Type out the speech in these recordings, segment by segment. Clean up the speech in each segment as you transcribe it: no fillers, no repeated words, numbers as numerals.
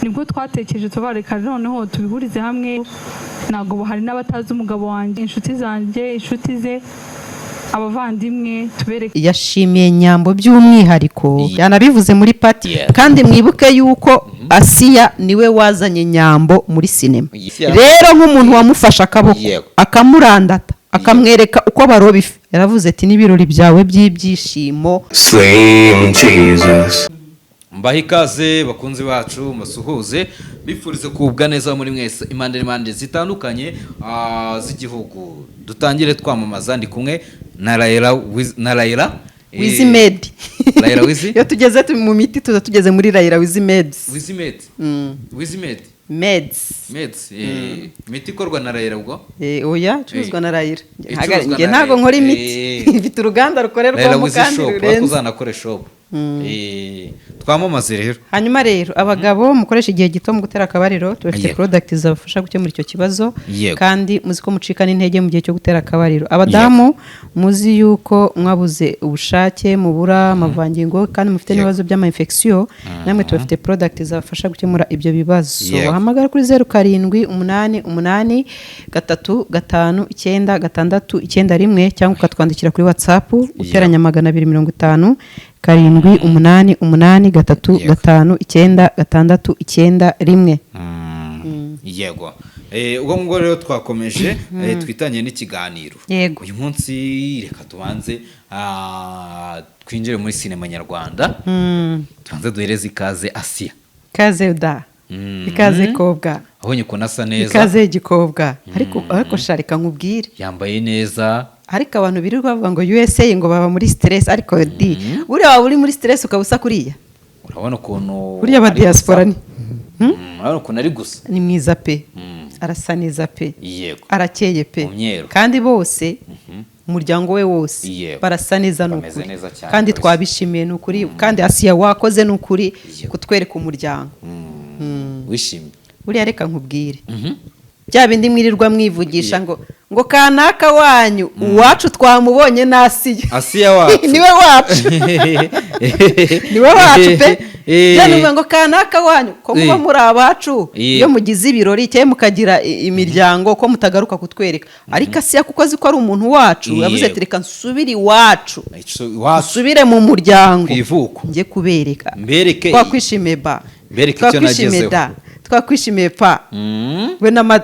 nibwo twatekereje tubareka noneho tubihurize hamwe. Ntabwo hari n'abatazi umugabo wanjye, inshuti zanjye, inshuti ze, abavandimwe tubereke. Yashimiye Nyambo by'umwihariko yanabivuze muri pati, kandi mwibuke yuko Asiya niwe wazanye Nyambo muri sinema. Rero nk'umuntu wamufasha akaboko akamurandata akamwereka uko baroba ifi, yaravuze ati n'ibirori byawe by'ibyishimo. Slim Jesus. Mbaha ikaze bakunzi bacu masuhuze, bifurize kubwa neza muri mwese impande zitandukanye z'igihugu. Dutangire twamamaza, ndi kumwe na Raila Wizimed. Raila Wizi yo tugeze mu miti tugeze muri Raila Wizimed. Wizimed Meds imiti ikorwa na Raila ubwo oya cuzwa na Raila nge ntago nkora imiti ifite uruganda rukorerwa mu kandi rurenze uzanakore shop twamamaze rero. Hanyuma rero abagabo mukoresha igihe gito mu gutera akabariro, tubafite product zabafasha gukemura icyo kibazo, kandi muzi ko mucika n'intege mu gihe cyo gutera akabariro. Abadamu muzi yuko mwabuze ubushake, mubura amavangingo, kandi mufite n'ibibazo by'ama infection, namwe tubafite product zabafasha gukemura ibyo bibazo. Hamagara kuri 0788359691 cyangwa ukatwandikira kuri WhatsApp uteranya 250 788359691. Yego ubwo ngo rero twakomeje twitanye n'ikiganiro. Uyu munsi reka tubanze twinjire muri sinema nyarwanda, tubanze duhereze ikaze Asiya. Kaze da ikaze kobwa, abonye ko nasa neza, ikaze gikobwa, ariko sharika nkubwire yambaye neza. Ariko abantu birirwa bavuga ngo USA ngo baba muri stress, ariko di uri waba uri muri stress ukabusa kuriya, urabona ukuntu uri aba diaspora ni urabona ukuntu ari gusa ni mwiza pe, arasa neza pe, yego arakeye pe, kandi bose umuryango we wose barasa neza n'ukuri, kandi twabishimiye n'ukuri, kandi Asiya wakoze n'ukuri kutwereka umuryango wishimye. Uriya reka nkubwire bya bindi mwirirwa mwivugisha ngo kanaka wanyu uwacu twamubonye na Asiya wacu niwe wacu niwe wacu pe, cyane ngo kanaka wanyu ko muba muri abacu iyo mugize ibirori cyaye mukagira imiryango ko mutagaruka kutwereka, ariko Asiya kuko azi ko ari umuntu wacu yavuze ati reka nsubire iwacu, nsubire mu muryango ngiye kubereka mbereke twakwishimiye ba, mbereke icyo nagezeho, twakwishimiye pa we na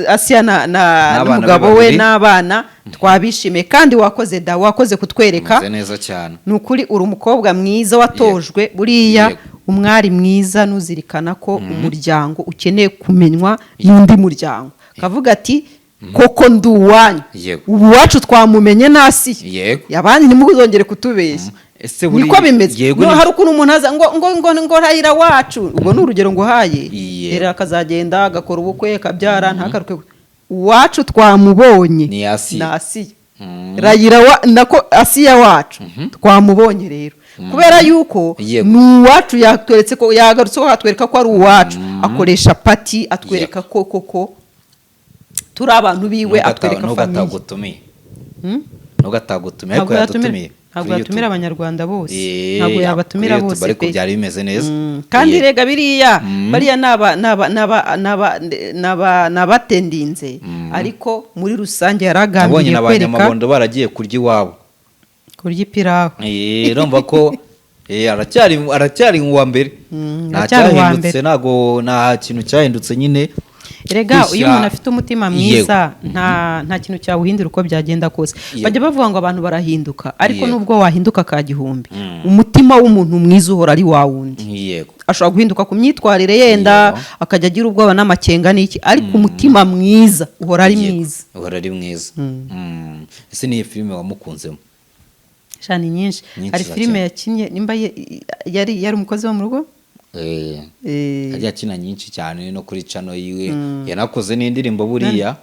Asiya n'umugabo we n'abana twabishimiye, kandi wakoze da, wakoze kutwereka neza cyane. Nukuri uri umukobwa mwiza watojwe, buriya umwari mwiza nuzirikana ko umuryango ukeneye kumenywa n'undi muryango, kavuga ati koko nduwanyu ubu wacu twamumenye nasi yabandi nimuzongere kutubeshya. Niko bimeze. No hari ukuntu umuntu aza ngo Raila wacu, ubwo n'urugero ngo haye rero akazagenda agakora ubukwe akabyara ntakaruke, wacu twamubonye ni Asiya. Raila nako Asiya wacu twamubonye rero, kubera yuko n'uwacu yatweretse ko yagarutse ko atwereka ko ari uwacu, akoresha pati atwereka ko koko turi abantu biwe, atwereka famille ariko yadutumiye. Ntabwo yatumira abanyarwanda bose, ntabwo yabatumira bose ariko byari bimeze neza, kandi rega biriya bariya nabatendinze, ariko muri rusange yaragambiriye kwereka abanyamabondo baragiye kurya iwabo, kurya ipirawu. Urumva ko aracyari uwa mbere, ntacyahindutse, nta kintu cyahindutse nyine. Erega uyu umuntu afite umutima mwiza nta kintu cyawuhindura uko byagenda kose. Bajya bavuga ngo abantu barahinduka, ariko nubwo wahinduka ka gihumbi, umutima w'umuntu mwiza uhora ari wa wundi. Ashobora guhinduka ku myitwarire yenda akajya agira ubwoba n'amakenga n'iki, ariko umutima mwiza uhora ari mwiza, uhora ari mwiza. Ese ni filime wamukunzemo? Shani nyinshi. Hari filime yakinnye nimba yari umukozi wo mu rugo, ajya akina nyinshi cyane no kuri channel yiwe, yanakoze n'indirimbo buriya.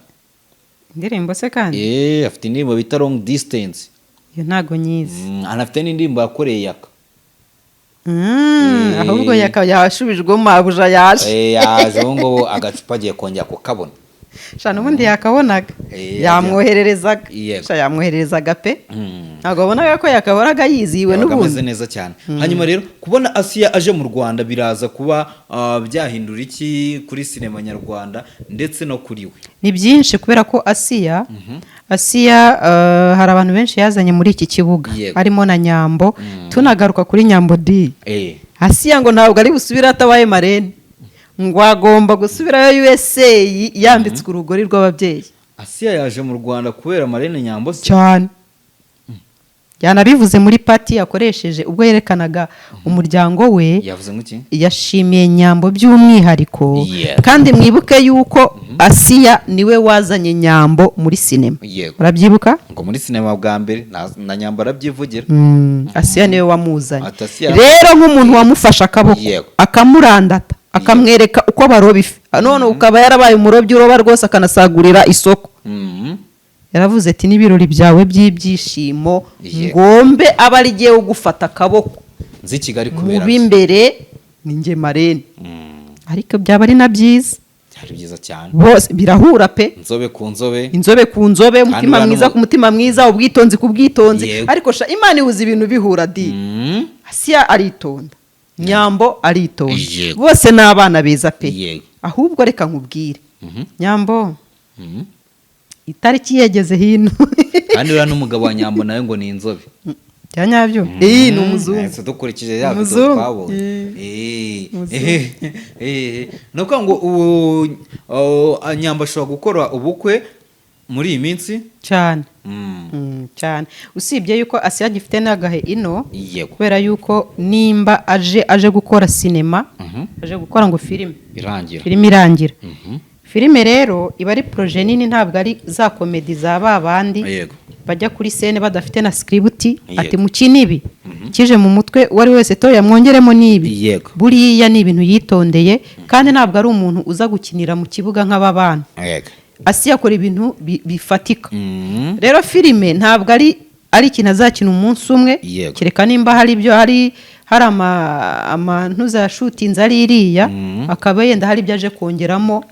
Indirimbo se kandi afite indirimbo bita Long Distance, yo ntago nyizi. Anafite n'indirimbo yakoreye Yaka, ahubwo yashubijwe mabuja yaje yaje ngo agacupa agiye kongera kukabona. shana ubundi yakabonaga yamwohererezaga Yego. yamwohererezaga pe ntabwo wabonaga ko yakabonaga yizihiwe yabaga ameze n'ubundi neza cyane hanyuma rero kubona Asiya aje mu Rwanda biraza kuba byahindura iki kuri sinema nyarwanda ndetse no kuri we? ni byinshi kubera ko Asiya hari abantu benshi yazanye muri iki kibuga Yego. harimo na Nyambo tunagaruka kuri Nyambo D Asiya ngo ntabwo ari busubire atabaye marene ngo agomba gusubirayo USA yambitswe urugori rw'ababyeyi. Asiya yaje mu Rwanda kubera Marene Nyambo se? cyane yanabivuze muri pati yakoresheje ubwo yerekanaga umuryango we yavuze muki yashimiye Nyambo by'umwihariko kandi mwibuke yuko Asiya niwe wazanye Nyambo muri sinema. Urabyibuka ngo muri sinema bwa mbere na Nyambo arabyivugira Asiya niwe wamuzanye rero nk'umuntu wamufasha akaboko akamurandata akamwereka uko baroba ifi none ukaba yarabaye umurobyi uroba rwose akanasagurira isoko. Yaravuze ati n'ibirori byawe by'ibyishimo ngombe aba ari giye ugufata akaboko nzi Kigali kubera mu bimbere ninjye marene ariko byaba ari na byiza byari byiza cyane bose birahura pe inzobe ku nzobe umutima mwiza ku mutima mwiza ubwitonzi ku bwitonzi ariko Imana ihuza ibintu bihura di Asiya aritonda Nyambo aritonda bose n'abana beza pe ahubwo reka nkubwire Nyambo itariki yegeze hino kandi uriya n'umugabo wa Nyambo nawe ngo ni inzobe byanyabyo ni umuzungu dukurikije ya video twabonye nuko ngo Nyambo ashobora gukora ubukwe muri iyi minsi cyane usibye yuko Asiya gifite n'agahe ino kubera yuko nimba aje gukora sinema aje gukora ngo filime irangira filime rero iba ari projet nini ntabwo ari za komedi za babandi bajya kuri scene badafite na script ati mukinibi kije mu mutwe wari wese to yamwongeremo nibi buriya ni ibintu yitondeye kandi ntabwo ari umuntu uza gukinira mu kibuga nk'ababana Asiya akora ibintu bifatika rero filime ntabwo ari ikintu azakina umunsi umwe kereka nimba hari ibyo hari amantu za shooting ari iriya akaba yenda hari ibyo aje kongeramo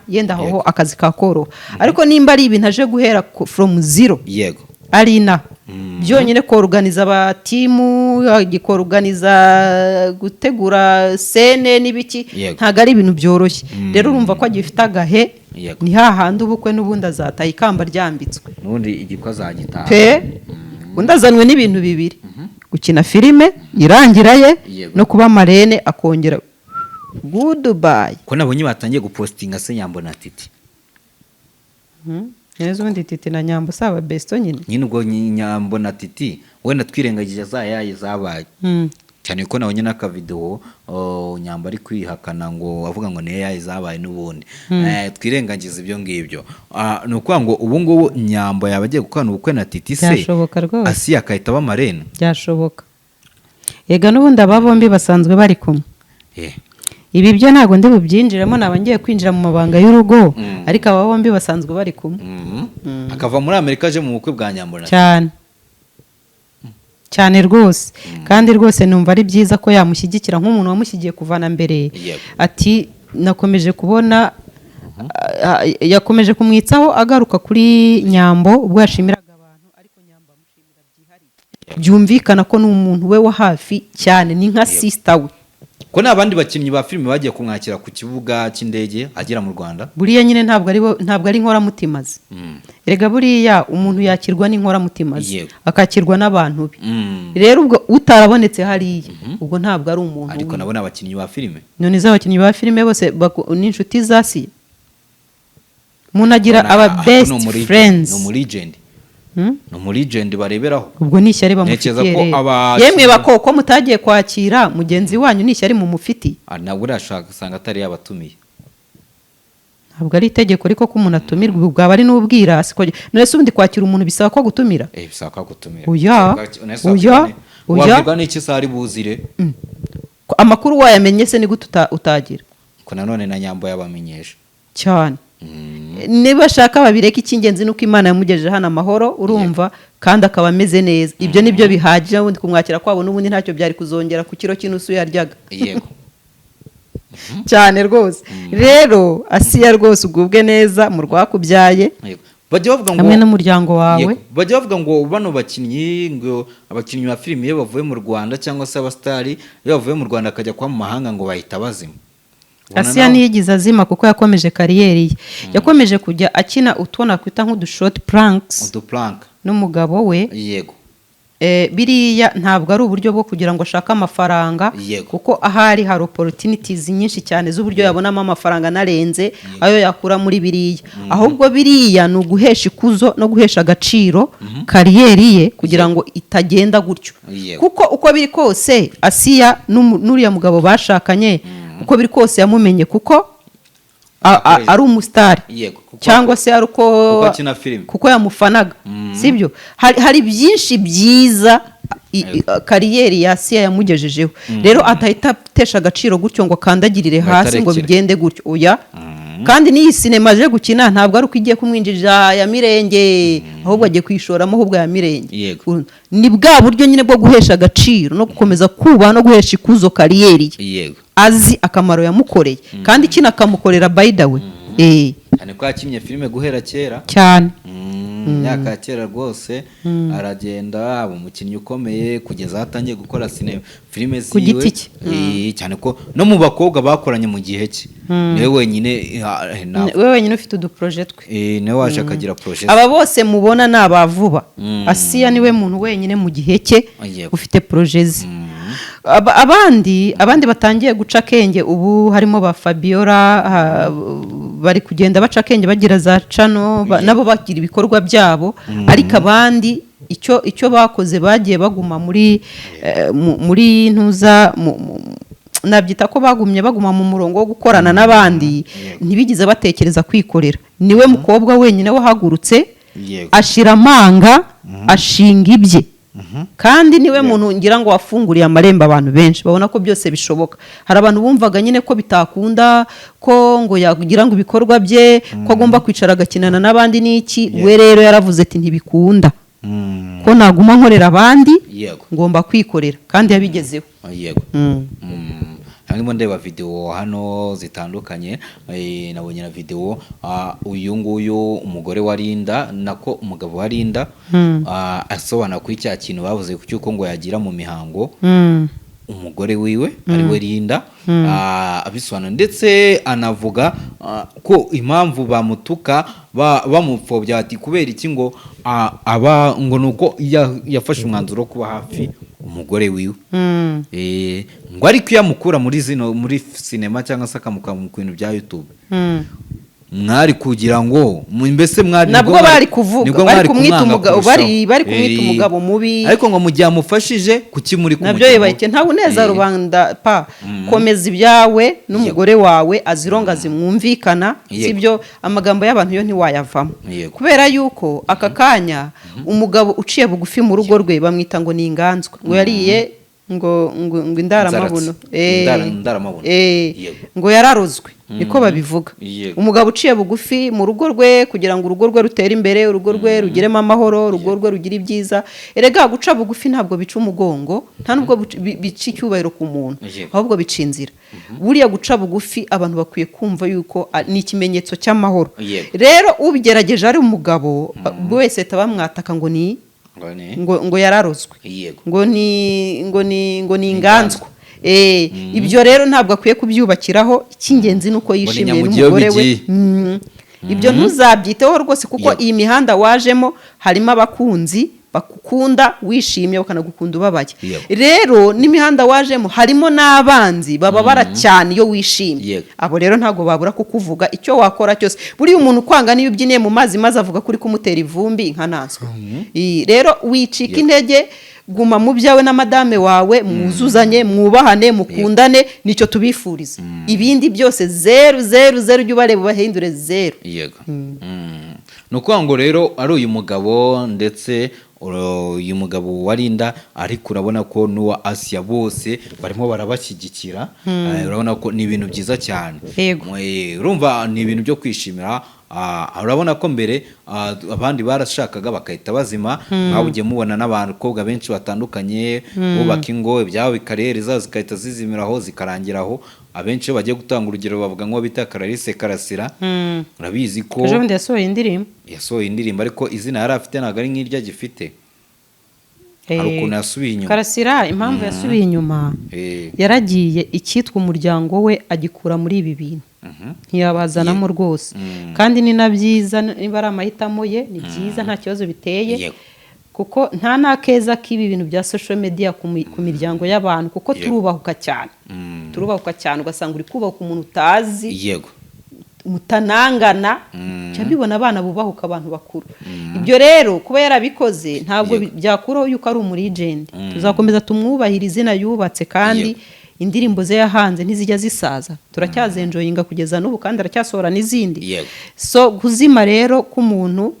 yenda aho akazi kakoroha ariko nimba ari ibintu aje guhera from zero ari byonyine koruganiza abatimu gikoruganiza gutegura scene n'ibiki ntago ari ibintu byoroshye rero urumva ko agifite agahe ni hahandi ubukwe n'ubundi azataha ikamba ryambitswe n'ubundi igikwa azagitaha pe undi azanwe n'ibintu bibiri gukina filime irangira ye no kuba marene akongera goodbye ko nabonye batangiye gupostinga se Nyambo na Titi neza ubundi Titi na Nyambo saba besto nyine ubwo Nyambo na Titi wenda twirengagije zayaye zabaye cyane ko nabonye n'aka video Nyambo ari kwihakana ngo avuga ngo niyo yaye zabaye n'ubundi twirengagize ibyo ngibyo ni ukuvuga ngo ubu ngubu Nyambo yaba agiye gukorana ubukwe na Titi se Asiya akahita aba marene byashoboka ega n'ubundi aba bombi basanzwe bari kumwe ibi byo ntabwo ndi bubyinjiremo naba ngiye kwinjira mu mabanga y'urugo ariko aba bombi basanzwe bari kumwe akava muri Amerika aje mu bukwe bwa Nyambo cyane rwose kandi rwose numva ari byiza ko yamushyigikira nk'umuntu wamushyigiye kuvana mbere ati nakomeje kubona yakomeje kumwitsaho agaruka kuri Nyambo ubwo yashimiraga abantu ariko Nyambo amushimira byihariye byumvikana ko ni umuntu we wa hafi cyane ni nka sister we ko n'abandi bakinnyi ba filime bagiye kumwakira ku kibuga cy'indege agera mu Rwanda buriya nyine ntabwo ari inkoramutima ze erega buriya umuntu yakirwa n'inkoramutima ze akakirwa n'abantu be rero ubwo utarabonetse hariya ubwo ntabwo ari umuntu ariko nabo n'abakinnyi ba filime none z'abakinnyi ba filime bose n'inshuti za Asiya umuntu agira aba best friends ni muri legend bareberaho ubwo ni ishyari bamufitiye yemwe bakoko mutagiye kwakira mugenzi wanyu ni ishyari mu mufiti nabwo urashaka usanga atari yabatumiye ntabwo ari itegeko ariko ko umuntu atumirwa bwaba ari n'ubwirasi none se ubundi kwakira umuntu bisaba ko gutumira bisaba ko gutumira wabwirwa n'iki se ari buzire amakuru wayamenye se ni gute utagira ko nanone na Nyambo yabamenyesha cyane niba ashaka babireka icy'ingenzi nuko Imana yamugejeje hano amahoro urumva kandi akaba ameze neza ibyo nibyo bihagije ubundi kumwakira kwabo n'ubundi ntacyo byari kuzongera ku kiro cy'inusu yaryaga cyane rwose rero Asiya rwose ugubwe neza mu rwakubyaye Yego. Bajya bavuga ngo hamwe n'umuryango wawe Yego. Bajya bavuga ngo bano bakinnyi ngo abakinnyi ba filime iyo bavuye mu Rwanda cyangwa se abastari iyo bavuye mu Rwanda akajya kwa mu mahanga ngo bahita bazima. Ubona Asiya nawe? ntiyigize azima kuko yakomeje kariyeri ye yakomeje kujya akina utwo nakwita nk'udushort pranks Uduplank. n'umugabo we Yego. biriya ntabwo ari uburyo bwo kugira ngo ashake amafaranga Yego. kuko ahari hari opportunities nyinshi cyane z'uburyo yabonamo amafaranga anarenze ayo yakura muri biriya ahubwo biriya ni uguhesha ikuzo no guhesha agaciro kariyeri ye kugira ngo itagenda gutyo Yego. kuko uko biri kose Asiya n'uriya mugabo bashakanye uko biri kose yamumenye kuko ari umusitari Yego. Kuko- cyangwa se ari kuko akina filime. kuko yamufanaga sibyo hari byinshi byiza kariyeri ya Asiya yamugejejeho rero atahita atesha agaciro gutyo ngo akandagirire hasi ngo Batarekere. bigende gutyo oya kandi n'iyi sinema aje gukina ntabwo ari uko igiye kumwinjiriza ya mirenge ahubwo agiye kwishoramo ahubwo ya mirenge Yego. ni bwa buryo nyine bwo guhesha agaciro no gukomeza kubaha no guhesha ikuzo kariyeri ye Yego. azi akamaro yamukoreye kandi kino akamukorera by the way Cyane ko yakinnye filime guhera kera. cyane Imyaka ya kera rwose aragenda aba umukinnyi ukomeye kugeza aho atangiye gukora filime ziwe Ku giti cye. cyane ko no mu bakobwa bakoranye mu gihe cye niwe wenyine we wenyine ufite uduproje twe niwe waje akagira projet aba bose mubona ni abavuba Asiya niwe muntu wenyine mu gihe cye Yego. ufite proje ze abandi batangiye guca akenge ubu harimo ba Fabiola bari kugenda baca akenge bagira za cano nabo bagira ibikorwa byabo ariko abandi icyo bakoze bagiye baguma muri ntuza nabyita ko baguma mu murongo wo gukorana n'abandi ntibigeze batekereza kwikorera niwe mukobwa wenyine wahagurutse Yego. ashira amanga ashinga ibye kandi niwe muntu ngira ngo wafunguriye amarembo abantu benshi babona ko byose bishoboka hari abantu bumvaga nyine ko bitakunda ko ngo yagira ngo ibikorwa bye ko agomba kwicara agakinana n'abandi n'iki we rero yaravuze ati ntibikunda ko naguma nkorera abandi Yego. ngomba kwikorera kandi yabigezeho Yego. Harimo ndeba video hano zitandukanye nabonye na video uyu nguyu umugore wa Linda nako umugabo wa Linda asobanura ku icya kintu bavuze ku cyuko ngo yagira mu mihango umugore wiwe ari we Linda abisobanura ndetse anavuga ko impamvu bamutuka bamupfobya ati kubera iki ngo aba ngo nuko yafashe umwanzuro wo kuba hafi umugore wiwe ngo ariko iyo amukura muri sinema cyangwa se akamukura mu bintu bya YouTube mwari kugira ngo mbese mwari nabwo bari kuvuga bari kumwita umugabo bari kumwita umugabo mubi ariko ngo mu gihe amufashije kuki muri kumujya nabyo yibahite ntabwo neza rubanda komeza ibyawe n'umugore wawe azironga zimwumvikana sibyo amagambo y'abantu yo ntiwayavamo kubera yuko aka kanya umugabo uciye bugufi mu rugo rwe bamwita ngo ni inganzwa ngo yariye ngo indaramabuno ngo yararozwe niko babivuga umugabo uciye bugufi mu rugo rwe kugira ngo urugo rwe rutere imbere urugo rwe rugiremo amahoro urugo rwe rugire ibyiza erega guca bugufi ntabwo bica umugongo nta nubwo bica icyubahiro ku muntu ahubwo bica inzira buriya guca bugufi abantu bakwiye kumva yuko ni ikimenyetso cy'amahoro rero ubigerageje ari umugabo wese bamwataka ngo ni ngo yararozwe ngo ni inganzwa ibyo rero ntabwo akwiye kubyubakiraho icy'ingenzi ni uko yishimiye n'umugore we ibyo ntuzabyiteho rwose kuko iyi mihanda wajemo harimo abakunzi bakukunda wishimye bakanagukunda ubabaye rero n'imihanda wajemo harimo n'abanzi bababara cyane iyo wishimye abo rero ntabwo babura kukuvuga icyo wakora cyose buriya umuntu ukwanga niyo ubyiniye mu mazi maze avuga kuri kumutera ivumbi nka nanswe rero wicika intege guma mu byawe na madame wawe mwuzuzanye mwubahane mukundane nicyo tubifuriza ibindi byose zeru ujye ubareba ubahindure zeru yego ni ukuvuga ngo rero ari uyu mugabo ndetse uyu mugabo wa Linda ariko urabona ko n'uwa Asiya bose barimo barabashyigikira urabona ko ni ibintu byiza cyane urumva ni ibintu byo kwishimira urabona ko mbere abandi barashakaga bakahita bazima mwabugiye mubona n'abakobwa benshi batandukanye bubaka ingo ibyabo bikarere zabo zigahita zizimiraho zikarangiraho abenshi iyo bagiye gutanga urugero bavuga ngo bita Clarisse Karasira urabizi ko ejo bundi yasohoye indirimbo ariko izina yari afite ntabwo ari nk'iryo agifite hari ukuntu yasubiye inyuma Karasira impamvu yasubiye inyuma yaragiye icyitwa umuryango we agikura muri ibi bintu ntiyabazanamo rwose kandi ni na byiza niba ari amahitamo ye ni byiza nta kibazo biteye kuko nta n'akeza k'ibi bintu bya social media ku miryango y'abantu kuko turubahuka cyane ugasanga uri kubahuka umuntu utazi mutanangana cyabibona abana bubahuka abantu bakuru ibyo rero kuba yarabikoze ntabwo byakuraho yuko ari umuregent tuzakomeza tumwubahira izina yubatse kandi indirimbo ze yahanze ntizijya zisaza turacyazenjoyinga kugeza n'ubu kandi aracyasohora n'izindi so kuzima rero k'umuntu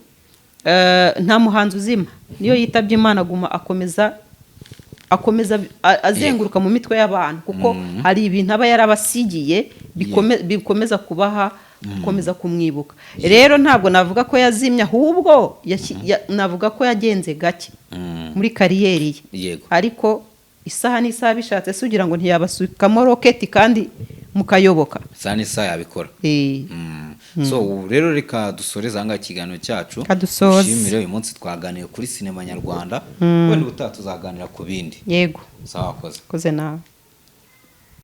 nta muhanzi uzima niyo yitabye Imana aguma akomeza azenguruka mu mitwe y'abantu kuko hari ibintu aba yarabasigiye bikomeza kubaha gukomeza kumwibuka rero ntabwo navuga ko yazimye ahubwo navuga ko yagenze gake muri kariyeri ye ariko isaha n'isaha bishatse se ugira ngo ntiyabasukamo roketi kandi mukayoboka isaha n'isaha yabikora so rero reka dusoreze aha ngaha ikiganiro cyacu dushimire uyu munsi twaganiye kuri sinema nyarwanda wenda ubutaha tuzaganira ku bindi yego sawa koze nawe